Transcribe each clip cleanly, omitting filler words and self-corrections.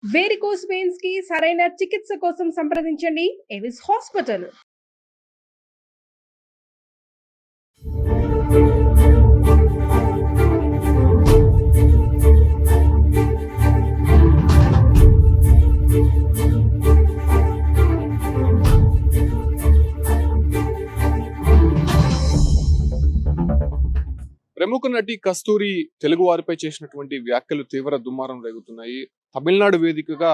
Varicose veins కి సరైన చికిత్స కోసం సంప్రదించండి ఎవిస్ హాస్పిటల్. ప్రముఖ నటి కస్తూరి తెలుగు వారిపై చేసినటువంటి వ్యాఖ్యలు తీవ్ర దుమారం రేగుతున్నాయి. తమిళనాడు వేదికగా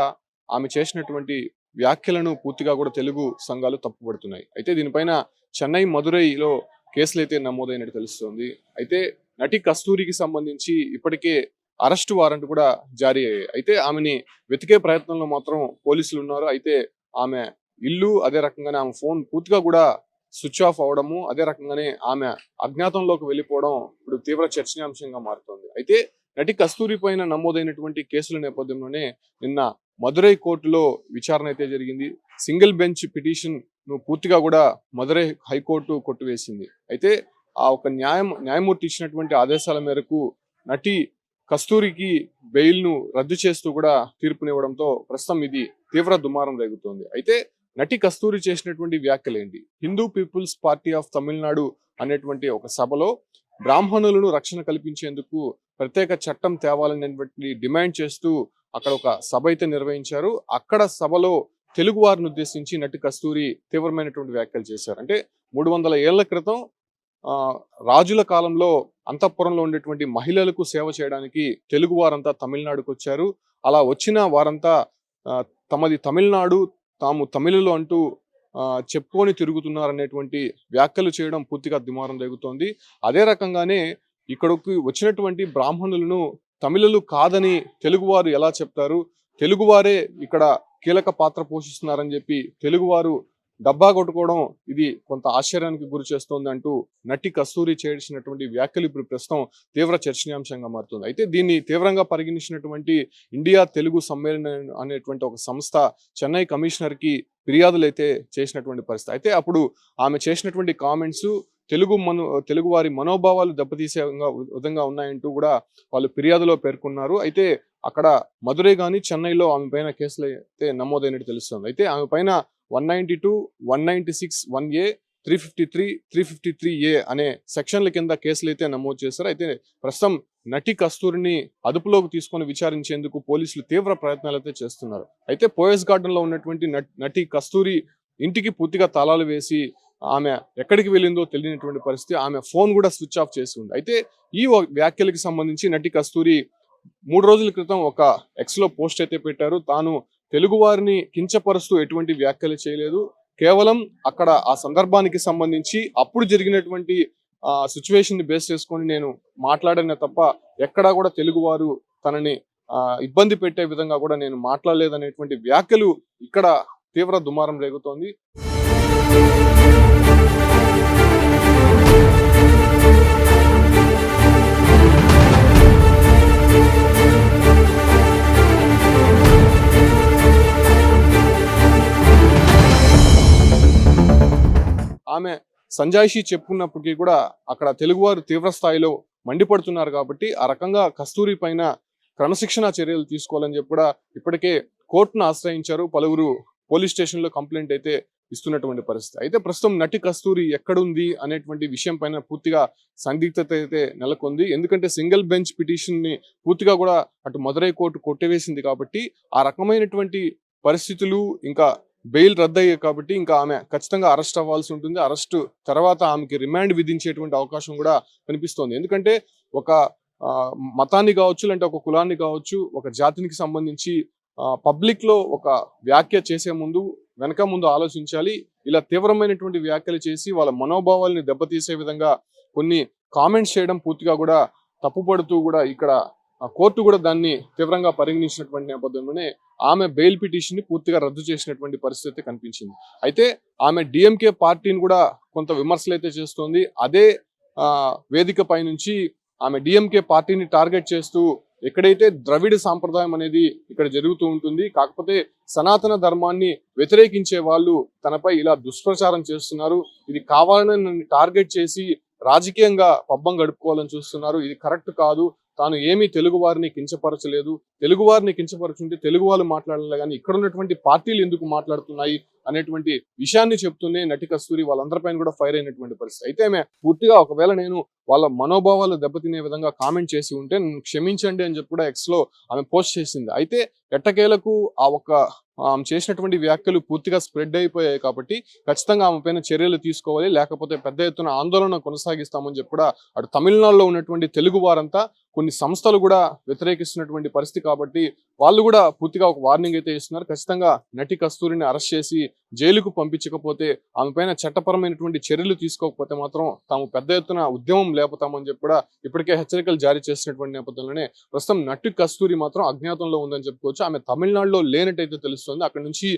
ఆమె చేసినటువంటి వ్యాఖ్యలను పూర్తిగా కూడా తెలుగు సంఘాలు తప్పుపడుతున్నాయి. అయితే దీనిపైన చెన్నై, మదురైలో కేసులైతే నమోదైనట్టు తెలుస్తోంది. అయితే నటి కస్తూరికి సంబంధించి ఇప్పటికే అరెస్టు వారెంట్ కూడా జారీ అయ్యాయి. అయితే ఆమెని వెతికే ప్రయత్నంలో మాత్రం పోలీసులు ఉన్నారు. అయితే ఆమె ఇల్లు, అదే రకంగానే ఆమె ఫోన్ పూర్తిగా కూడా స్విచ్ ఆఫ్ అవడము, అదే రకంగానే ఆమె అజ్ఞాతంలోకి వెళ్ళిపోవడం ఇప్పుడు తీవ్ర చర్చనీయాంశంగా మారుతోంది. అయితే నటి కస్తూరి పైన నమోదైనటువంటి కేసుల నేపథ్యంలోనే నిన్న మదురై కోర్టులో విచారణ అయితే జరిగింది. సింగిల్ బెంచ్ పిటిషన్ ను పూర్తిగా కూడా మదురై హైకోర్టు కొట్టివేసింది. అయితే ఆ ఒక న్యాయమూర్తి ఇచ్చినటువంటి ఆదేశాల మేరకు నటి కస్తూరికి బెయిల్ ను రద్దు చేస్తూ కూడా తీర్పునివ్వడంతో ప్రస్తుతం ఇది తీవ్ర దుమారం రేగుతోంది. అయితే నటి కస్తూరి చేసినటువంటి వ్యాఖ్యలేంటి? Hindu People's Party of Tamil Nadu అనేటువంటి ఒక సభలో బ్రాహ్మణులను రక్షణ కల్పించేందుకు ప్రత్యేక చట్టం తేవాలనేటువంటి డిమాండ్ చేస్తూ అక్కడ ఒక సభ అయితే నిర్వహించారు. అక్కడ సభలో తెలుగు వారిని ఉద్దేశించి నటి కస్తూరి తీవ్రమైనటువంటి వ్యాఖ్యలు చేశారు. అంటే 300 ఏళ్ల క్రితం రాజుల కాలంలో అంతఃపురంలో ఉండేటువంటి మహిళలకు సేవ చేయడానికి తెలుగు వారంతా తమిళనాడుకు వచ్చారు. అలా వచ్చిన వారంతా తమది తమిళనాడు, తాము తమిళులు అంటూ చెప్పుకొని తిరుగుతున్నారనేటువంటి వ్యాఖ్యలు చేయడం పూర్తిగా దుమారం రేగుతోంది. అదే రకంగానే ఇక్కడికి వచ్చినటువంటి బ్రాహ్మణులను తమిళులు కాదని తెలుగువారు ఎలా చెప్తారు? తెలుగువారే ఇక్కడ కీలక పాత్ర పోషిస్తున్నారని చెప్పి తెలుగువారు డబ్బా కొట్టుకోవడం ఇది కొంత ఆశ్చర్యానికి గురి చేస్తోంది అంటూ నటి కస్తూరి చేసినటువంటి వ్యాఖ్యలు ఇప్పుడు ప్రస్తుతం తీవ్ర చర్చనీయాంశంగా మారుతుంది. అయితే దీన్ని తీవ్రంగా పరిగణించినటువంటి ఇండియా తెలుగు సమ్మేళనం అనేటువంటి ఒక సంస్థ చెన్నై కమిషనర్ కి ఫిర్యాదులు అయితే చేసినటువంటి పరిస్థితి. అయితే అప్పుడు ఆమె చేసినటువంటి కామెంట్స్ తెలుగు వారి మనోభావాలు దెబ్బతీసే విధంగా ఉన్నాయంటూ కూడా వాళ్ళు ఫిర్యాదులో పేర్కొన్నారు. అయితే అక్కడ మదురై గాని చెన్నైలో ఆమె పైన కేసులు అయితే నమోదైనట్టు తెలుస్తుంది. అయితే ఆమె పైన 192, 196, 1A, 353, 353A అనే సెక్షన్ల కింద కేసులు అయితే నమోదు చేశారు. అయితే ప్రస్తుతం నటి కస్తూరిని అదుపులోకి తీసుకొని విచారించేందుకు పోలీసులు తీవ్ర ప్రయత్నాలు అయితే చేస్తున్నారు. అయితే పోయస్ గార్డెన్ లో ఉన్నటువంటి నటి కస్తూరి ఇంటికి పూర్తిగా తాళాలు వేసి ఆమె ఎక్కడికి వెళ్ళిందో తెలియనటువంటి పరిస్థితి. ఆమె ఫోన్ కూడా స్విచ్ ఆఫ్ చేసి ఉంది. అయితే ఈ వ్యాఖ్యలకు సంబంధించి నటి కస్తూరి 3 రోజుల క్రితం ఒక ఎక్స్ లో పోస్ట్ అయితే పెట్టారు. తాను తెలుగు వారిని కించపరుస్తూ ఎటువంటి వ్యాఖ్యలు చేయలేదు. కేవలం అక్కడ ఆ సందర్భానికి సంబంధించి అప్పుడు జరిగినటువంటి సిచ్యువేషన్ ని బేస్ చేసుకొని నేను మాట్లాడిన తప్ప ఎక్కడా కూడా తెలుగు వారు తనని ఇబ్బంది పెట్టే విధంగా కూడా నేను మాట్లాడలేదనేటువంటి వ్యాఖ్యలు ఇక్కడ తీవ్ర దుమారం రేగుతోంది. ఆమె సంజాయిషి చెప్పుకున్నప్పటికీ కూడా అక్కడ తెలుగువారు తీవ్ర స్థాయిలో మండిపడుతున్నారు కాబట్టి ఆ రకంగా కస్తూరి పైన క్రమశిక్షణ చర్యలు తీసుకోవాలని చెప్పి కూడా ఇప్పటికే కోర్టును ఆశ్రయించారు. పలువురు పోలీస్ స్టేషన్ లో కంప్లైంట్ అయితే ఇస్తున్నటువంటి పరిస్థితి. అయితే ప్రస్తుతం నటి కస్తూరి ఎక్కడుంది అనేటువంటి విషయం పైన పూర్తిగా సందిగ్ధత అయితే నెలకొంది. ఎందుకంటే సింగిల్ బెంచ్ పిటిషన్ ని పూర్తిగా కూడా అటు మదురై కోర్టు కొట్టివేసింది కాబట్టి ఆ రకమైనటువంటి పరిస్థితులు ఇంకా బెయిల్ రద్దయ్యాయి కాబట్టి ఇంకా ఆమె ఖచ్చితంగా అరెస్ట్ అవ్వాల్సి ఉంటుంది. అరెస్ట్ తర్వాత ఆమెకి రిమాండ్ విధించేటువంటి అవకాశం కూడా కనిపిస్తోంది. ఎందుకంటే ఒక మతాన్ని కావచ్చు, లేదంటే ఒక కులాన్ని కావచ్చు, ఒక జాతికి సంబంధించి పబ్లిక్ లో ఒక వ్యాఖ్య చేసే ముందు ముందు ఆలోచించాలి. ఇలా తీవ్రమైనటువంటి వ్యాఖ్యలు చేసి వాళ్ళ మనోభావాల్ని దెబ్బతీసే విధంగా కొన్ని కామెంట్స్ చేయడం పూర్తిగా కూడా తప్పుపడుతూ కూడా ఇక్కడ కోర్టు కూడా దాన్ని తీవ్రంగా పరిగణించినటువంటి నేపథ్యంలోనే ఆమె బెయిల్ పిటిషన్ ని పూర్తిగా రద్దు చేసినటువంటి పరిస్థితి కనిపించింది. అయితే ఆమె డిఎంకే పార్టీని కూడా కొంత విమర్శలు అయితే చేస్తోంది. అదే వేదిక పై నుంచి ఆమె డిఎంకే పార్టీని టార్గెట్ చేస్తూ ఎక్కడైతే ద్రవిడ సాంప్రదాయం అనేది ఇక్కడ జరుగుతూ ఉంటుంది, కాకపోతే సనాతన ధర్మాన్ని వ్యతిరేకించే వాళ్ళు తనపై ఇలా దుష్ప్రచారం చేస్తున్నారు, ఇది కావాలని నన్ను టార్గెట్ చేసి రాజకీయంగా పబ్బం గడుపుకోవాలని చూస్తున్నారు, ఇది కరెక్ట్ కాదు, తాను ఏమీ తెలుగు వారిని కించపరచలేదు, తెలుగు వారిని కించపరచుంటే తెలుగు వాళ్ళు మాట్లాడాలి కానీ ఇక్కడ ఉన్నటువంటి పార్టీలు ఎందుకు మాట్లాడుతున్నాయి అనేటువంటి విషయాన్ని చెప్తూనే నటి కస్తూరి వాళ్ళందరిపైన కూడా ఫైర్ అయినటువంటి పరిస్థితి. అయితే ఆమె పూర్తిగా ఒకవేళ నేను వాళ్ళ మనోభావాలు దెబ్బతినే విధంగా కామెంట్ చేసి ఉంటే నన్ను క్షమించండి అని చెప్పి కూడా ఎక్స్ లో ఆమె పోస్ట్ చేసింది. అయితే ఎట్టకేలకు ఆమె చేసినటువంటి వ్యాఖ్యలు పూర్తిగా స్ప్రెడ్ అయిపోయాయి కాబట్టి ఖచ్చితంగా ఆమె పైన చర్యలు తీసుకోవాలి, లేకపోతే పెద్ద ఎత్తున ఆందోళన కొనసాగిస్తామని చెప్పి కూడా అటు తమిళనాడులో ఉన్నటువంటి తెలుగు వారంతా కొన్ని సంస్థలు కూడా వ్యతిరేకిస్తున్నటువంటి పరిస్థితి కాబట్టి వాళ్ళు కూడా పూర్తిగా ఒక వార్నింగ్ అయితే ఇస్తున్నారు. ఖచ్చితంగా నటి కస్తూరిని అరెస్ట్ చేసి జైలుకు పంపించకపోతే, ఆమె పైన చట్టపరమైనటువంటి చర్యలు తీసుకోకపోతే మాత్రం తాము పెద్ద ఎత్తున ఉద్యమం లేపుతామని చెప్పి కూడా ఇప్పటికే హెచ్చరికలు జారీ చేసినటువంటి నేపథ్యంలోనే ప్రస్తుతం నటి కస్తూరి మాత్రం అజ్ఞాతంలో ఉందని చెప్పుకోవచ్చు. ఆమె తమిళనాడులో లేనట్టయితే తెలుస్తుంది, అక్కడ నుంచి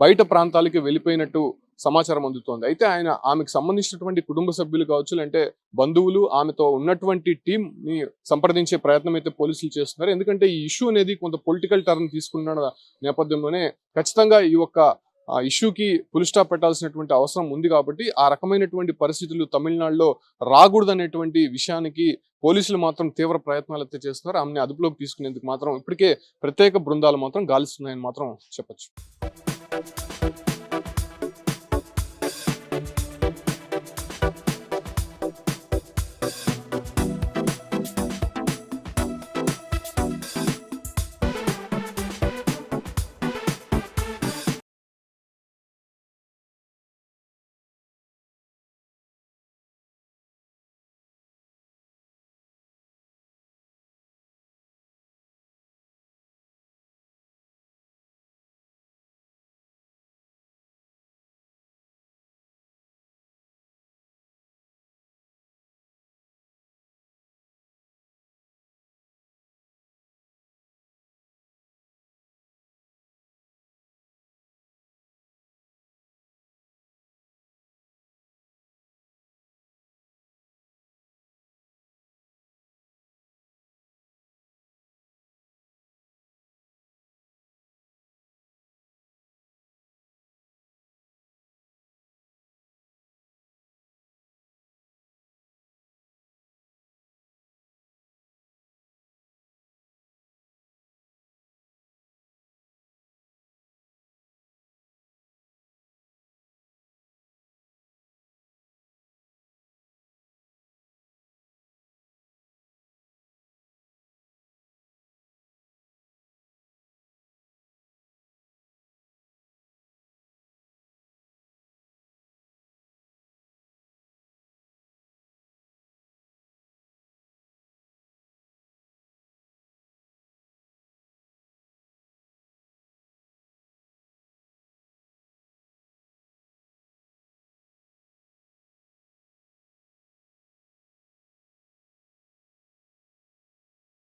బయట ప్రాంతాలకి వెళ్ళిపోయినట్టు సమాచారం అందుతోంది. అయితే ఆమెకు సంబంధించినటువంటి కుటుంబ సభ్యులు కావచ్చు, అంటే బంధువులు ఆమెతో ఉన్నటువంటి టీం ని సంప్రదించే ప్రయత్నం అయితే పోలీసులు చేస్తున్నారు. ఎందుకంటే ఈ ఇష్యూ అనేది కొంత పొలిటికల్ టర్న్ తీసుకున్న నేపథ్యంలోనే ఖచ్చితంగా ఈ ఇష్యూకి ఫుల్ స్టాప్ పెట్టాల్సినటువంటి అవసరం ఉంది కాబట్టి ఆ రకమైనటువంటి పరిస్థితులు తమిళనాడులో రాకూడదనేటువంటి విషయానికి పోలీసులు మాత్రం తీవ్ర ప్రయత్నాలు అయితే చేస్తున్నారు. ఆమెను అదుపులోకి తీసుకునేందుకు మాత్రం ఇప్పటికే ప్రత్యేక బృందాలు మాత్రం గాలిస్తున్నాయని మాత్రం చెప్పొచ్చు.